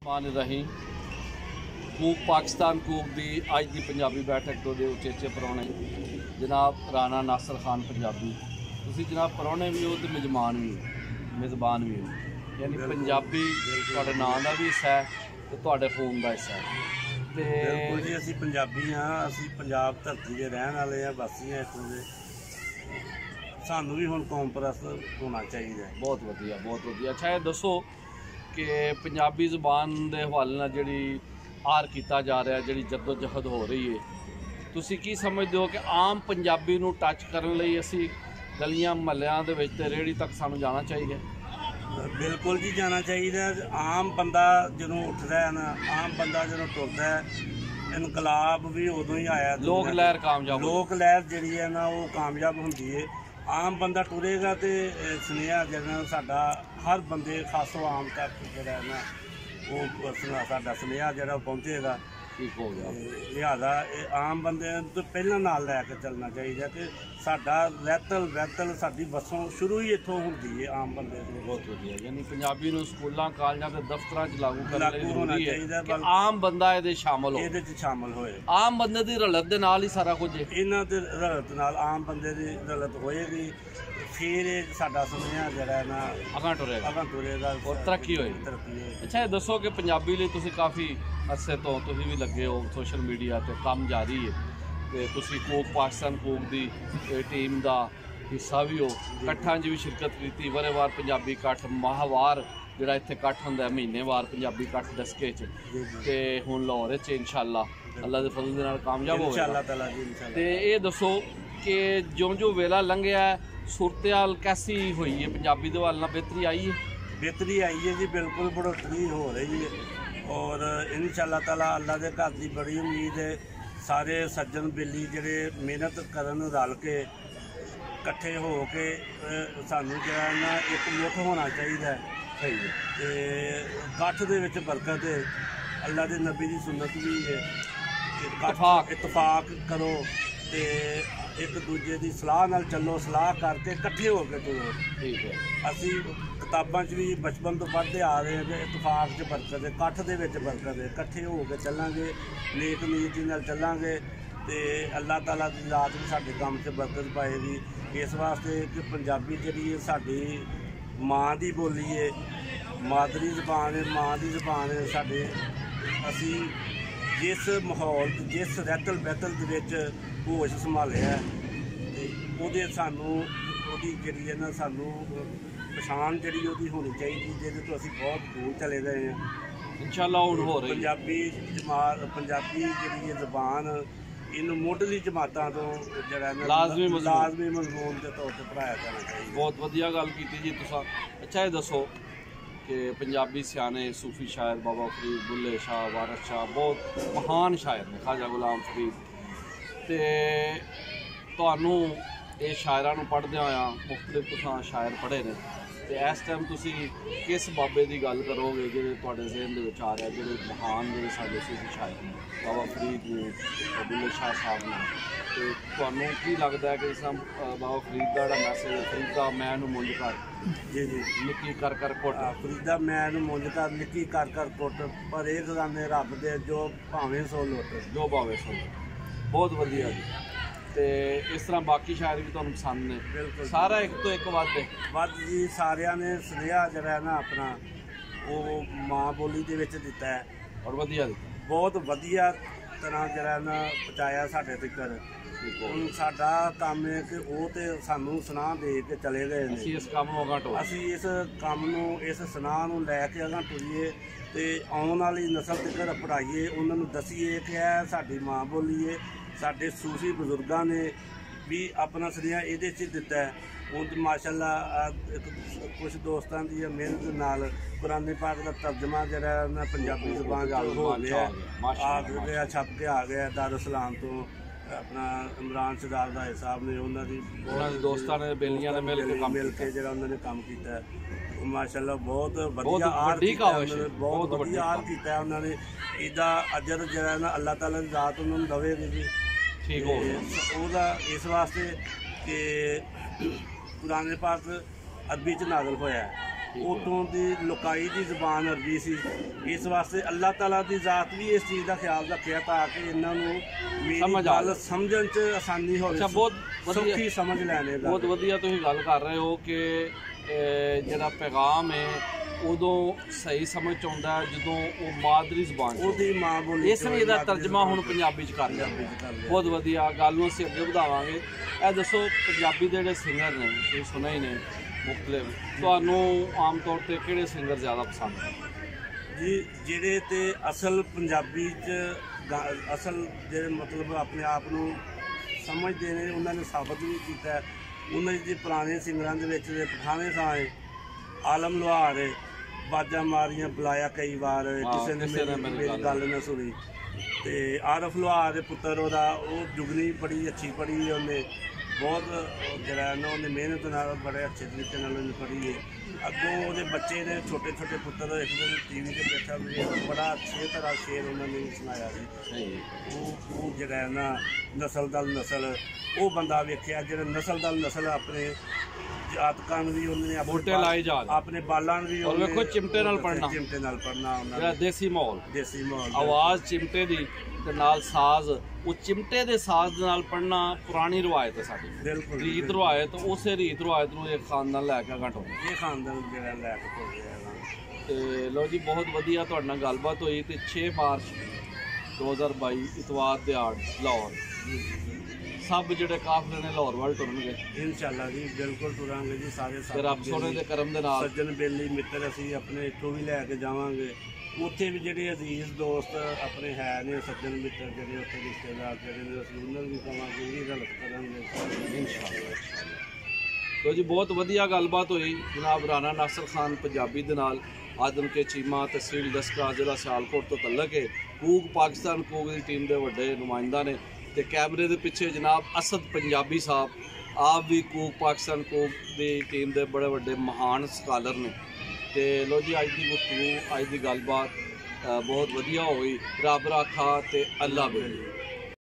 रहीम कूक पाकिस्तान कूक की अज की पंजाबी बैठक तो उचेचे परौने जनाब राणा नासिर खान पंजाबी। तुसी जनाब परौने भी हो तो मेजमान भी हो, मेज़बान भी हो, यानी पंजाबी तुहाडे नां दा भी हिस्सा है तो तुहाडे खून का हिस्सा है। तो बिल्कुल जी, असी पंजाबी हाँ, असी पंजाब धरती के रहने वाले हैं, वासी हैं इत्थों दे। सानू भी हुण कौम परस्त होना चाहिए। बहुत वधिया, बहुत वधिया। अच्छा ये दसो कि पंजाबी ज़ुबान के हवाले नाल जिहड़ी आर किया जा रहा है, जिहड़ी जद्दोजहद हो रही है, तुसी की समझते हो कि आम पंजाबी नूं टच करन लई असी गलियां महल्लियां दे विच ते रेहड़ी तक सानू जाना चाहिए? बिल्कुल जी, जाना चाहिए। आम बंदा जदों उठदा है ना, आम बंदा जदों टुरदा है, इनकलाब भी उदों ही आया। लोक लहर कामयाब, लोक लहर जिहड़ी है ना वो कामयाब होंदी है। आम बंदा टुरेगा तो सुनेहा जिहड़ा साडा हर बंदे खासो आम तक जिहड़ा है ना वो साडा सुनेहा जिहड़ा पहुँचेगा। ठीक हो गया। लिहाजा आम बंदे तो पहला नाल लैके चलना चाहिए कि साडा रैतल साडी वसों शुरू ही इत्थों होंदी है आम बंदे की। बहुत वधिया, यानी पंजाबी नूं स्कूलों कालजां ते दफ्तरां च लागू करना होना जरूरी चाहिए है कि आम बंदा इहदे शामिल हो, इहदे च शामिल होए। आम बंदे दी रलत दे नाल ही सारा कुछ है। इन्हां दे रलत नाल आम बंदे दी रलत होएगी, फिर साडा सुनेहा जिहड़ा है ना अगां टुरेगा और तरक्की होएगी। अच्छा ये दसो कि पंजाबी लई तुसीं काफ़ी अरसे तो तुसीं भी लगे हो सोशल मीडिया ते काम जारी है, ते तुसीं कूक पाकिस्तान कूक दी टीम का हिस्सा भी हो, कट्ठां च भी शिरकत की, वरेवार पंजाबी कट्ठ, माहवार जिहड़ा इत्थे कट्ठ हुंदा है, महीनेवार पंजाबी कट्ठ दसके च, ते हुण लाहौर च इंशाअल्लाह अल्लाह दे फजल दे नाल कामयाब होवेगा इंशाअल्लाह ताला जी इंशाअल्लाह। ते ये दसो कि जो वेला लंघिया सूरत हाल कैसी हुई है, पंजाबी दे हवाले नाल बेहतरी आई है? बेहतरी आई है जी, बिल्कुल बढ़ोतरी हो रही है और इंशाअल्लाह ताला अल्लाह के घर की बड़ी उम्मीद है। सारे सज्जन बेली जिहड़े मेहनत करन रल के इकट्ठे हो के सानू जिहड़ा ना एक मुठ होना चाहिए। सही है, ते कट्ठ दे विच बरकत है, अल्लाह के नबी की सुन्नत भी है कि इतफाक करो ते एक दूजे की सलाह नाल चलो, सलाह करके इकट्ठे हो के तुरो। ठीक है, असी किताबां च भी बचपन तो पढ़ते आ रहे हैं कि इतफाक च बरकत है, कट्ठ दे विच बरकत है, इकट्ठे हो के चलांगे, नेक नीयत नाल चलांगे ते अल्लाह ताला की रात भी साडे काम च बरकत पाएगी। इस वास्ते कि पंजाबी जिहड़ी है साडी माँ की बोली है, मादरी जबान है, माँ की जबान है साडे। असी जिस माहौल जिस रैतल बैतल दे विच होश संभालिया ते ओहदे सानू ओहदी जिहड़ी है ना सानू पछाण जिहड़ी ओहदी होनी चाहिए, जिहदे तो असी बहुत दूर चले गए हैं। इंशाअल्लाह हुण हो रही पंजाबी जिहड़ी जबान इन मुढ़ली जमातां तो जिहड़ा लाजमी मजमून के तौर पर पढ़ाया जाना चाहिए। बहुत वधिया गल कीती जी तुसां। अच्छा ये दसो कि पंजाबी सियाने सूफी शायर बाबा फरीद, बुल्ले शाह, वारस शाह बहुत महान शायर ने, ख्वाजा गुलाम फरीद, ते तुहानू ये शायरां नूं पढ़दे होया मुख्तलिफ तुसां शायर पढ़े ने, तो इस टाइम तुसी किस बाबे की गल करोगे जिहड़े तुहाडे ज़हन दे विच आ रहा, जिहड़े महान जिहड़े साडे सूफी शायर ने, बाबा फरीद ने, बुल्ले शाह साहब ने, तो तुहानू की लगता है कि जिस बाबा फरीद का जिहड़ा मैसेज है, फरीदा मैनू मुंज कर जी जी निक्की कर कुट, फरीदा मैनू मुंज कर निक्की कर कुट, पर एक गाने रब दे जो भावें सो लुट, जो भावें सो लुट। बहुत वधिया जी। तो इस तरह बाकी शायर भी तुहानू पसंद ने? बिल्कुल, सारा एक तो एक वध जी। सारिया ने सुनेहा जिहड़ा है ना अपना वो माँ बोली दे विच दिता है और वधिया दिता, बहुत वधिया तरह जिहड़ा ना पहुँचाया साडे तक। हुण साडा काम है कि वो तो सानू सुनाह दे के चले गए ने, असीं इस काम नूं अगां टोर, असीं इस काम नूं इस सुनाह नूं लैके अगां टुरीए ते आउण वाली नस्ल तक पढ़ाइए, उन्हां नूं दसीए कि यह साडी माँ बोली है। साडे सूफी बजुर्गां ने भी अपना सुनेहा इहदे च दिता है। हुण माशाअल्लाह कुछ दोस्तां दी मेहनत नाल कुरान पाक का तर्जमा जिहड़ा ना पंजाबी ज़बान च हो गया, आ गया, छप के आ गया दारुसलाम तो अपना इमरान सरदार भाई साहब ने उन्होंने दोस्तों ने बेलियां ने मिल के जो उन्होंने काम किया माशाअल्लाह बहुत वधिया आर किया, बहुत वधिया आर किया उन्होंने। इसका अजर जो ना अल्लाह ताला की ज़ात उन्होंने देवेगी जी। ठीक हो गया इस वास्ते कि कुरान पाक अरबी च नाज़िल होया है ਉਤੋਂ ਦੀ ਲੁਕਾਈ ਦੀ ਜ਼ਬਾਨ ਅਰਬੀ ਸੀ। ਇਸ ਵਾਸਤੇ ਅੱਲਾਹ ਤਾਲਾ ਦੀ ਜ਼ਾਤ ਵੀ ਇਸ ਚੀਜ਼ ਦਾ ਖਿਆਲ ਰੱਖਿਆ ਤਾਂ ਕਿ ਇਹਨਾਂ ਨੂੰ ਮੇਰੀ ਗੱਲ ਸਮਝਣ 'ਚ ਆਸਾਨੀ ਹੋਵੇ। ਬਹੁਤ ਸੌਖੀ ਸਮਝ ਲੈਣੇ ਦਾ। ਬਹੁਤ ਵਧੀਆ ਤੁਸੀਂ ਗੱਲ ਕਰ ਰਹੇ ਹੋ ਕਿ ਜਿਹੜਾ ਪੈਗਾਮ ਹੈ ਉਦੋਂ ਸਹੀ ਸਮਝ ਆਉਂਦਾ ਜਦੋਂ ਉਹ ਮਾਦਰੀ ਜ਼ਬਾਨ ਉਹਦੀ ਮਾਂ ਬੋਲੀ, ਇਸ ਲਈ ਇਹਦਾ ਤਰਜਮਾ ਹੁਣ ਪੰਜਾਬੀ 'ਚ ਕਰ ਲਿਆ। ਬਹੁਤ ਵਧੀਆ ਗੱਲ ਨੂੰ ਅਸੀਂ ਅੱਗੇ ਵਧਾਵਾਂਗੇ। ਇਹ ਦੱਸੋ ਪੰਜਾਬੀ ਦੇ ਜਿਹੜੇ ਸਿੰਗਰ ਨੇ ਤੁਸੀਂ ਸੁਣੇ ਹੀ ਨੇ ਮੁਖਤਲਿਫ, ਤੁਹਾਨੂੰ ਆਮ ਤੌਰ ਤੇ ਕਿਹੜੇ ਸਿੰਗਰ ਜ਼ਿਆਦਾ ਪਸੰਦ ਨੇ? ਜੀ ਜਿਹੜੇ ਤੇ ਅਸਲ ਪੰਜਾਬੀ 'ਚ ਅਸਲ ਜਿਹੜੇ ਮਤਲਬ ਆਪਣੇ ਆਪ ਨੂੰ ਸਮਝਦੇ ਨੇ ਉਹਨਾਂ ਨੇ ਸਾਬਤ ਵੀ ਕੀਤਾ। ਉਹਨਾਂ ਦੇ ਪੁਰਾਣੇ ਸਿੰਗਰਾਂ ਦੇ ਵਿੱਚ ਪਠਾਣੇ ਸਾਂ ਹੈ, ਆਲਮ ਲੁਹਾਰ ਹੈ, ਬਾਜਾਂ ਮਾਰੀਆਂ ਬੁਲਾਇਆ ਕਈ ਵਾਰ, ਕਿਸੇ ਨੇ ਮੇਰੀ ਗੱਲ ਨਾ ਸੁਣੀ। ਤੇ ਆਰਫ ਲੁਹਾਰ ਦੇ ਪੁੱਤਰ ਉਹਦਾ ਉਹ ਜੁਗਨੀ ਬੜੀ ਅੱਛੀ ਪੜ੍ਹੀ ਉਹਨੇ, ਬਹੁਤ ਜਿਹੜਾ ਨਾ ਉਹਨੇ ਮਿਹਨਤ ਨਾਲ ਬੜੇ ਅੱਛੇ ਤਰੀਕੇ ਨਾਲ ਉਹਨੇ ਪੜ੍ਹੀ ਹੈ। ਅੱਗੋਂ ਉਹਦੇ ਬੱਚੇ ਨੇ ਛੋਟੇ ਛੋਟੇ ਪੁੱਤਰ ਇੱਕ ਦਿਨ ਟੀਵੀ 'ਤੇ ਬੈਠਾ ਵੀ ਬੜਾ ਅੱਛੇ ਤਰ੍ਹਾਂ ਸ਼ੇਰ ਉਹਨਾਂ ਨੇ ਸੁਣਾਇਆ ਸੀ। ਉਹ ਜਿਹੜਾ ਨਾ ਨਸਲ ਦਲ ਨਸਲ ਉਹ ਬੰਦਾ ਵੇਖਿਆ ਜਿਹੜਾ ਨਸਲ ਦਲ ਨਸਲ ਆਪਣੇ ਜਾਤਕਾਂ ਨੂੰ ਵੀ ਉਹਨੇ ਬੂਟੇ ਲਾਏ ਜਾ ਆਪਣੇ ਬਾਲਾਂ ਨੂੰ ਵੀ ਔਰ ਵੇਖੋ ਚਿਮਟੇ ਨਾਲ ਪੜਨਾ ਉਹਨਾਂ ਦੇਸੀ ਮਾਹੌਲ ਆਵਾਜ਼ ਚਿਮਟੇ ਦੀ ਤੇ ਨਾਲ ਸਾਜ਼, ਉਹ ਚਿਮਟੇ ਦੇ ਸਾਜ਼ ਦੇ ਨਾਲ ਪੜਨਾ ਪੁਰਾਣੀ ਰਵਾਇਤ ਹੈ ਸਾਡੀ। ਬਿਲਕੁਲ ਰੀਤ ਰਵਾਇਤ, ਉਸੇ ਰੀਤ ਰਵਾਇਤ ਨੂੰ ਇਹ ਖਾਨਦਾਨ ਲੈ ਕੇ ਘਟ ਇਹ ਖਾਨਦਾਨ ਜਿਹੜਾ ਲੈ ਕੇ ਹੋ ਗਿਆ। ਤੇ ਲੋ ਜੀ ਬਹੁਤ ਵਧੀਆ ਤੁਹਾਡੇ ਨਾਲ ਗੱਲਬਾਤ ਹੋਈ। ਤੇ 6 ਮਾਰਚ 2022 ਇਤਵਾਰ ਦਿਹਾੜ ਲਾਹੌਰ ਸਭ ਜਿਹੜੇ ਕਾਫਲੇ ਨੇ ਲਾਹੌਰ ਵੱਲ ਤੁਰਨਗੇ ਇਨਸ਼ਾਅੱਲਾ ਜੀ, ਬਿਲਕੁਲ ਤੁਰਾਂਗੇ ਜੀ ਸਾਰੇ। ਰੱਬ ਸੋਹਣੇ ਦੇ ਕਰਮ ਦੇ ਨਾਲ ਸੱਜਣ ਬੇਲੀ ਮਿੱਤਰ ਅਸੀਂ ਆਪਣੇ ਇੱਥੋਂ ਵੀ ਲੈ ਕੇ ਜਾਵਾਂਗੇ। ਉੱਥੇ ਵੀ ਜਿਹੜੇ ਅਜ਼ੀਜ਼ ਦੋਸਤ ਆਪਣੇ ਹੈ ਨੇ ਸੱਜਣ ਮਿੱਤਰ ਜਿਹੜੇ ਉੱਥੇ ਰਿਸ਼ਤੇਦਾਰ ਜਿਹੜੇ ਨੇ ਅਸੀਂ ਉਹਨਾਂ ਨੂੰ ਵੀ ਕਹਾਂਗੇ ਵੀ ਹੈਲਪ ਕਰਾਂਗੇ ਇਨਸ਼ਾਅੱਲਾ। ਤੋ ਜੀ ਬਹੁਤ ਵਧੀਆ ਗੱਲਬਾਤ ਹੋਈ ਜਨਾਬ ਰਾਣਾ ਨਾਸਰ ਖਾਨ ਪੰਜਾਬੀ ਦੇ ਨਾਲ। ਆਦਮ ਕੇ ਚੀਮਾ ਤਹਿਸੀਲ ਦਸਕਾ ਜ਼ਿਲ੍ਹਾ ਸਿਆਲਕੋਟ ਤੋਂ ਤਲਕ ਹੈ। ਕੂਕ ਪਾਕਿਸਤਾਨ ਕੂਕ ਦੀ ਟੀਮ ਦੇ ਵੱਡੇ ਨੁਮਾਇੰਦਾ ਨੇ ਤੇ ਕੈਮਰੇ ਦੇ ਪਿੱਛੇ ਜਨਾਬ ਅਸਦ ਪੰਜਾਬੀ ਸਾਹਿਬ ਆਪ ਵੀ ਕੂਕ ਪਾਕਿਸਤਾਨ ਕੂਕ ਦੀ ਟੀਮ ਦੇ ਬੜੇ ਵੱਡੇ ਮਹਾਨ ਸਕਾਲਰ ਨੇ। ਤੇ ਲੋ ਜੀ ਅੱਜ ਦੀ ਗੁਫ਼ਤਗੂ ਅੱਜ ਦੀ ਗੱਲਬਾਤ ਬਹੁਤ ਵਧੀਆ ਹੋਈ। ਰੱਬ ਰਾਖਾ ਤੇ ਅੱਲਾ ਬੇਲੀ।